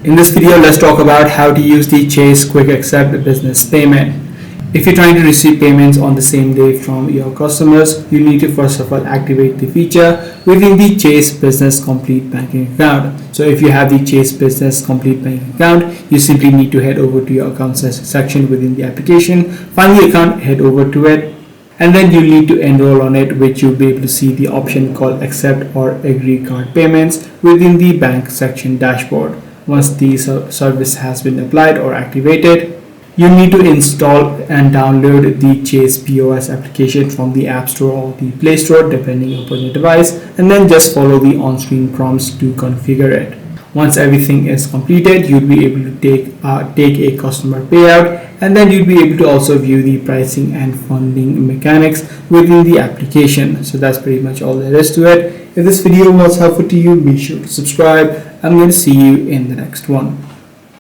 In this video, let's talk about how to use the Chase QuickAccept business payment. If you're trying to receive payments on the same day from your customers, you need to first of all activate the feature within the Chase Business Complete Banking account. So if you have the Chase Business Complete Banking account, you simply need to head over to your accounts section within the application, find the account, head over to it, and then you need to enroll on it, which you'll be able to see the option called accept or agree card payments within the bank section dashboard. Once the service has been applied or activated, you need to install and download the Chase POS application from the App Store or the Play Store depending upon your device, and then just follow the on-screen prompts to configure it. Once everything is completed, you'll be able to take a customer payout, and then you'll be able to also view the pricing and funding mechanics within the application. So that's pretty much all there is to it. If this video was helpful to you, be sure to subscribe. I'm going to see you in the next one.